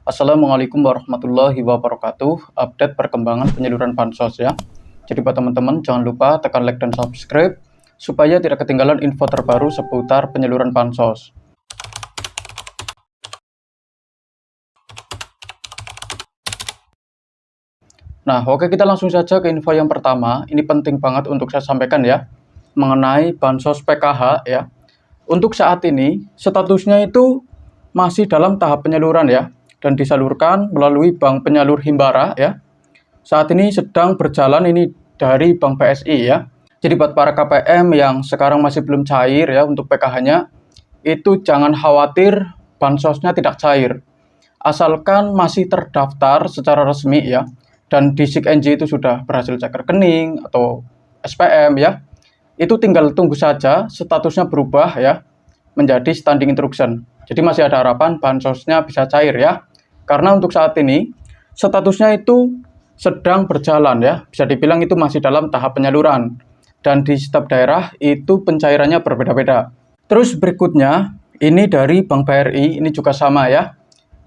Assalamualaikum warahmatullahi wabarakatuh. Update perkembangan penyaluran bansos ya. Jadi buat teman-teman jangan lupa tekan like dan subscribe supaya tidak ketinggalan info terbaru seputar penyaluran bansos. Nah, oke, kita langsung saja ke info yang pertama. Ini penting banget untuk saya sampaikan ya, mengenai bansos PKH ya. Untuk saat ini statusnya itu masih dalam tahap penyaluran ya, dan disalurkan melalui Bank Penyalur Himbara ya. Saat ini sedang berjalan ini dari Bank BSI ya. Jadi buat para KPM yang sekarang masih belum cair ya untuk PKH-nya, itu jangan khawatir bansosnya tidak cair. Asalkan masih terdaftar secara resmi ya, dan di SIKNJ itu sudah berhasil cek rekening atau SPM ya, itu tinggal tunggu saja statusnya berubah ya menjadi standing instruction. Jadi masih ada harapan bansosnya bisa cair ya. Karena untuk saat ini statusnya itu sedang berjalan ya, bisa dibilang itu masih dalam tahap penyaluran. Dan di setiap daerah itu pencairannya berbeda-beda. Terus berikutnya ini dari Bank BRI, ini juga sama ya.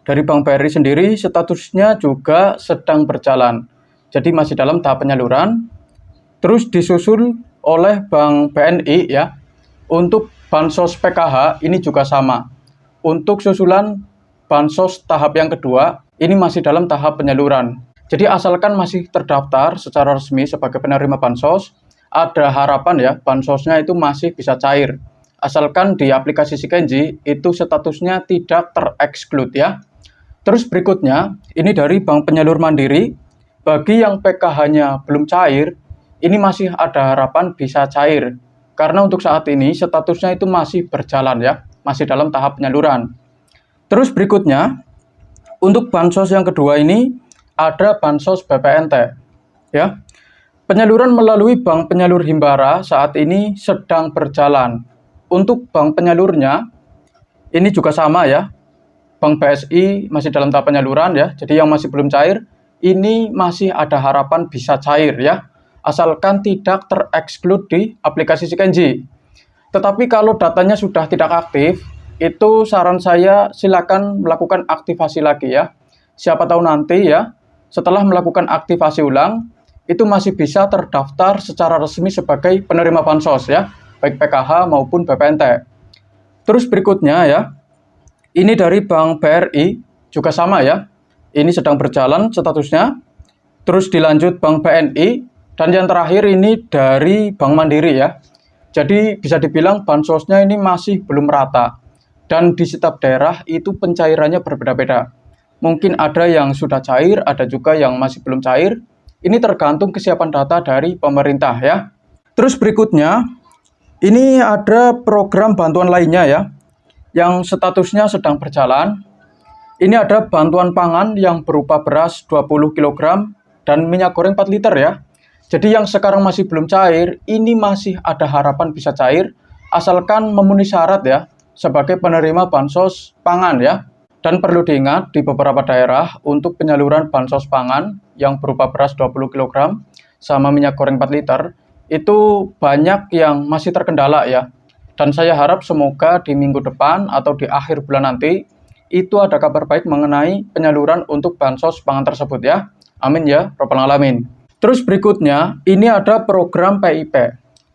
Dari Bank BRI sendiri statusnya juga sedang berjalan. Jadi masih dalam tahap penyaluran. Terus disusul oleh Bank BNI ya. Untuk bansos PKH ini juga sama. Untuk susulan bansos tahap yang kedua ini masih dalam tahap penyaluran. Jadi asalkan masih terdaftar secara resmi sebagai penerima bansos, ada harapan ya bansosnya itu masih bisa cair. Asalkan di aplikasi SIKNJ itu statusnya tidak tereksklud ya. Terus berikutnya, ini dari Bank Penyalur Mandiri, bagi yang PKH-nya belum cair, ini masih ada harapan bisa cair. Karena untuk saat ini statusnya itu masih berjalan ya, masih dalam tahap penyaluran. Terus berikutnya, untuk bansos yang kedua ini, ada bansos BPNT. Ya. Penyaluran melalui Bank Penyalur Himbara saat ini sedang berjalan. Untuk bank penyalurnya, ini juga sama ya, Bank BSI masih dalam tahap penyaluran ya, jadi yang masih belum cair, ini masih ada harapan bisa cair ya, asalkan tidak tereksklud di aplikasi SIKNJ. Tetapi kalau datanya sudah tidak aktif, itu saran saya silakan melakukan aktivasi lagi ya. Siapa tahu nanti ya, setelah melakukan aktivasi ulang, itu masih bisa terdaftar secara resmi sebagai penerima bansos ya, baik PKH maupun BPNT. Terus berikutnya ya, ini dari Bank BRI, juga sama ya. Ini sedang berjalan statusnya. Terus dilanjut Bank BNI. Dan yang terakhir ini dari Bank Mandiri ya. Jadi bisa dibilang bansosnya ini masih belum rata. Dan di setiap daerah itu pencairannya berbeda-beda. Mungkin ada yang sudah cair, ada juga yang masih belum cair. Ini tergantung kesiapan data dari pemerintah ya. Terus berikutnya, ini ada program bantuan lainnya ya, yang statusnya sedang berjalan. Ini ada bantuan pangan yang berupa beras 20 kg dan minyak goreng 4 liter ya. Jadi yang sekarang masih belum cair, ini masih ada harapan bisa cair, asalkan memenuhi syarat ya, sebagai penerima bansos pangan ya. Dan perlu diingat, di beberapa daerah untuk penyaluran bansos pangan yang berupa beras 20 kg sama minyak goreng 4 liter, itu banyak yang masih terkendala ya. Dan saya harap semoga di minggu depan atau di akhir bulan nanti, itu ada kabar baik mengenai penyaluran untuk bansos pangan tersebut ya. Amin ya, Rabbal Alamin. Terus berikutnya, ini ada program PIP.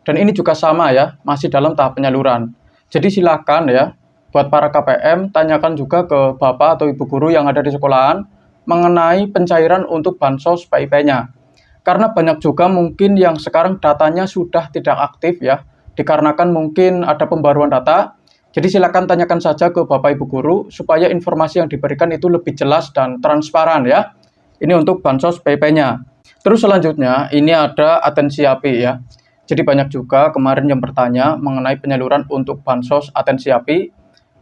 Dan ini juga sama ya, masih dalam tahap penyaluran. Jadi silakan ya, buat para KPM, tanyakan juga ke Bapak atau Ibu Guru yang ada di sekolahan, mengenai pencairan untuk bansos PIP-nya. Karena banyak juga mungkin yang sekarang datanya sudah tidak aktif ya, dikarenakan mungkin ada pembaruan data. Jadi silakan tanyakan saja ke Bapak Ibu Guru supaya informasi yang diberikan itu lebih jelas dan transparan ya. Ini untuk bansos PIP-nya. Terus selanjutnya ini ada atensi API ya. Jadi banyak juga kemarin yang bertanya mengenai penyaluran untuk bansos atensi API.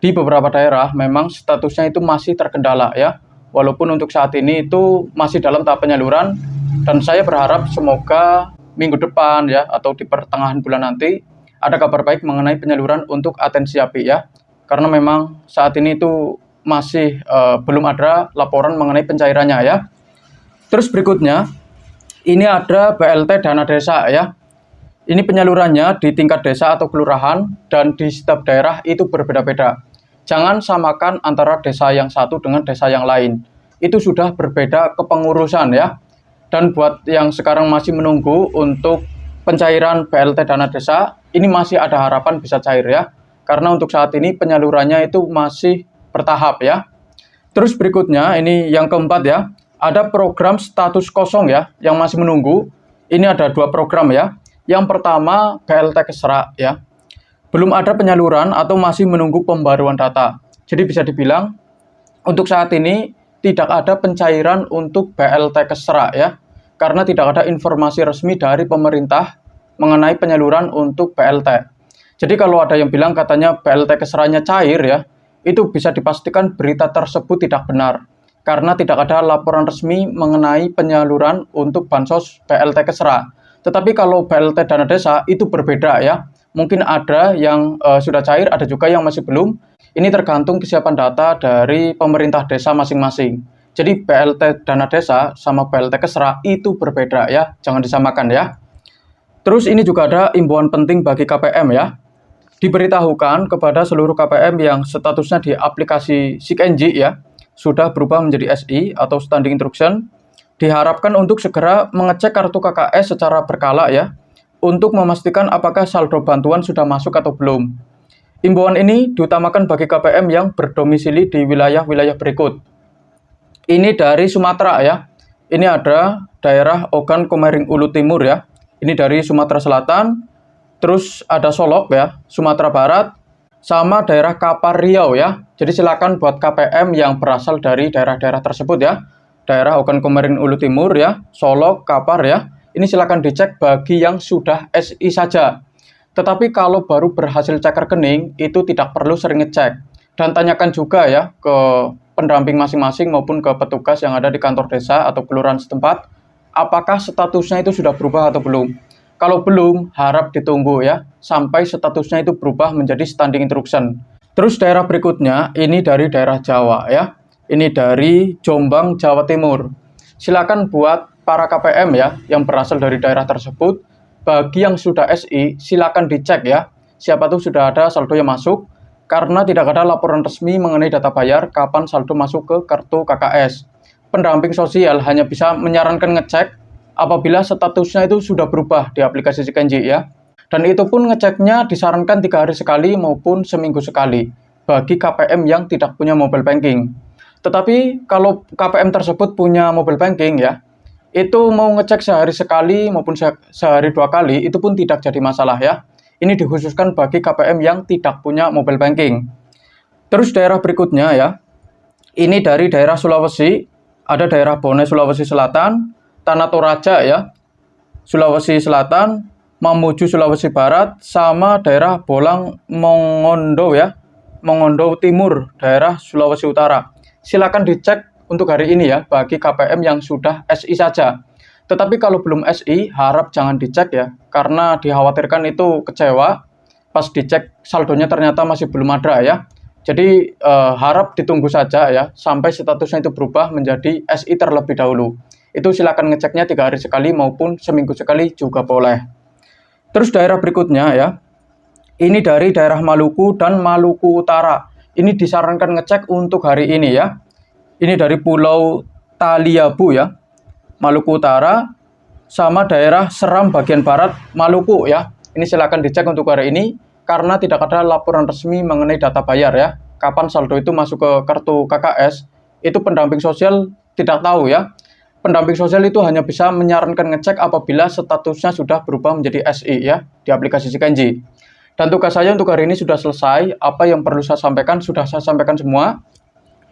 Di beberapa daerah memang statusnya itu masih terkendala ya. Walaupun untuk saat ini itu masih dalam tahap penyaluran, dan saya berharap semoga minggu depan ya atau di pertengahan bulan nanti ada kabar baik mengenai penyaluran untuk atensi API ya. Karena memang saat ini itu masih belum ada laporan mengenai pencairannya ya. Terus berikutnya, ini ada BLT Dana Desa ya. Ini penyalurannya di tingkat desa atau kelurahan dan di setiap daerah itu berbeda-beda. Jangan samakan antara desa yang satu dengan desa yang lain. itu sudah berbeda kepengurusan ya. Dan buat yang sekarang masih menunggu untuk pencairan BLT dana desa, ini masih ada harapan bisa cair ya. Karena untuk saat ini penyalurannya itu masih bertahap ya. Terus berikutnya ini yang keempat ya, ada program status kosong ya yang masih menunggu. Ini ada 2 program ya. Yang pertama BLT Kesra ya. Belum ada penyaluran atau masih menunggu pembaruan data. Jadi bisa dibilang untuk saat ini tidak ada pencairan untuk BLT Kesra ya. Karena tidak ada informasi resmi dari pemerintah mengenai penyaluran untuk BLT. Jadi kalau ada yang bilang katanya BLT Kesranya cair ya, itu bisa dipastikan berita tersebut tidak benar. Karena tidak ada laporan resmi mengenai penyaluran untuk bansos BLT Kesra. Tetapi kalau BLT dana desa itu berbeda ya. Mungkin ada yang sudah cair, ada juga yang masih belum. Ini tergantung kesiapan data dari pemerintah desa masing-masing. Jadi BLT dana desa sama BLT Kesra itu berbeda ya, jangan disamakan ya. Terus ini juga ada imbauan penting bagi KPM ya. Diberitahukan kepada seluruh KPM yang statusnya di aplikasi SIKNJ ya, sudah berubah menjadi SI atau Standing Instruction. Diharapkan untuk segera mengecek kartu KKS secara berkala ya, untuk memastikan apakah saldo bantuan sudah masuk atau belum. Imbauan ini diutamakan bagi KPM yang berdomisili di wilayah-wilayah berikut. Ini dari Sumatera ya. Ini ada daerah Ogan Komering Ulu Timur ya. Ini dari Sumatera Selatan. Terus ada Solok ya, Sumatera Barat. Sama daerah Kapar Riau ya. Jadi silakan buat KPM yang berasal dari daerah-daerah tersebut ya. Daerah Ogan Komering Ulu Timur ya, Solok, Kapar ya. Ini silakan dicek bagi yang sudah SI saja. Tetapi kalau baru berhasil cek rekening, itu tidak perlu sering ngecek. Dan tanyakan juga ya ke pendamping masing-masing maupun ke petugas yang ada di kantor desa atau kelurahan setempat, apakah statusnya itu sudah berubah atau belum. Kalau belum, harap ditunggu ya, sampai statusnya itu berubah menjadi Standing Instruction. Terus daerah berikutnya, ini dari daerah Jawa ya. Ini dari Jombang, Jawa Timur. Silakan buat para KPM ya yang berasal dari daerah tersebut, bagi yang sudah SI silakan dicek ya, siapa tuh sudah ada saldo yang masuk, karena tidak ada laporan resmi mengenai data bayar kapan saldo masuk ke kartu KKS. Pendamping sosial hanya bisa menyarankan ngecek apabila statusnya itu sudah berubah di aplikasi SIKNJ ya. Dan itu pun ngeceknya disarankan 3 hari sekali maupun seminggu sekali bagi KPM yang tidak punya mobile banking. Tetapi kalau KPM tersebut punya mobile banking ya, itu mau ngecek sehari sekali maupun sehari 2 kali, itu pun tidak jadi masalah ya. Ini dikhususkan bagi KPM yang tidak punya mobile banking. Terus daerah berikutnya ya, ini dari daerah Sulawesi, ada daerah Bone Sulawesi Selatan, Tanah Toraja ya, Sulawesi Selatan, Mamuju Sulawesi Barat, sama daerah Bolang Mongondo ya, Mongondo Timur, daerah Sulawesi Utara. Silakan dicek untuk hari ini ya, bagi KPM yang sudah SI saja. Tetapi kalau belum SI, harap jangan dicek ya, karena dikhawatirkan itu kecewa, pas dicek saldonya ternyata masih belum ada ya. Jadi harap ditunggu saja ya, sampai statusnya itu berubah menjadi SI terlebih dahulu. Itu silakan ngeceknya 3 hari sekali maupun seminggu sekali juga boleh. Terus daerah berikutnya ya, ini dari daerah Maluku dan Maluku Utara. Ini disarankan ngecek untuk hari ini ya. Ini dari Pulau Taliabu ya, Maluku Utara, sama daerah Seram bagian barat Maluku ya. Ini silakan dicek untuk hari ini, karena tidak ada laporan resmi mengenai data bayar ya. Kapan saldo itu masuk ke kartu KKS, itu pendamping sosial tidak tahu ya. Pendamping sosial itu hanya bisa menyarankan ngecek apabila statusnya sudah berubah menjadi SI ya, di aplikasi SIKNJ. Dan tugas saya untuk hari ini sudah selesai. Apa yang perlu saya sampaikan sudah saya sampaikan semua.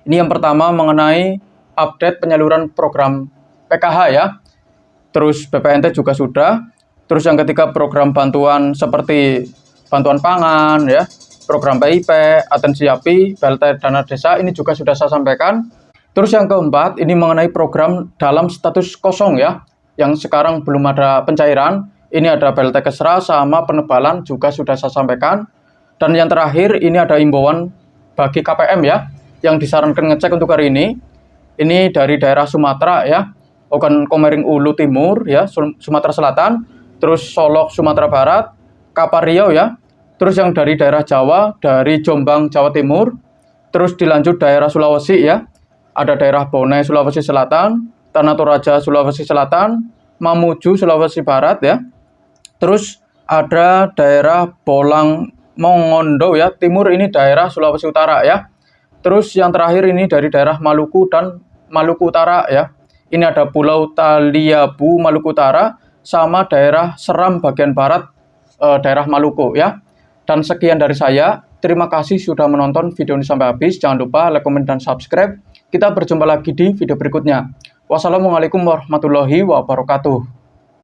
Ini yang pertama mengenai update penyaluran program PKH ya. Terus BPNT juga sudah. Terus yang ketiga program bantuan seperti bantuan pangan ya, program PIP, atensi API, BLT dana desa ini juga sudah saya sampaikan. Terus yang keempat ini mengenai program dalam status kosong ya, yang sekarang belum ada pencairan. Ini ada BLT Kesra sama penebalan juga sudah saya sampaikan. Dan yang terakhir ini ada imbauan bagi KPM ya, yang disarankan ngecek untuk hari ini dari daerah Sumatera ya, Ogan Komering Ulu Timur ya, Sumatera Selatan, terus Solok Sumatera Barat, Kapar Riau ya, terus yang dari daerah Jawa, dari Jombang Jawa Timur, terus dilanjut daerah Sulawesi ya, ada daerah Bone, Sulawesi Selatan, Tanah Toraja, Sulawesi Selatan, Mamuju, Sulawesi Barat ya. Terus ada daerah Bolang Mongondo ya, timur ini daerah Sulawesi Utara ya. Terus yang terakhir ini dari daerah Maluku dan Maluku Utara ya. Ini ada Pulau Taliabu, Maluku Utara, sama daerah Seram bagian barat daerah Maluku ya. Dan sekian dari saya. Terima kasih sudah menonton video ini sampai habis. Jangan lupa like, komen, dan subscribe. Kita berjumpa lagi di video berikutnya. Wassalamualaikum warahmatullahi wabarakatuh.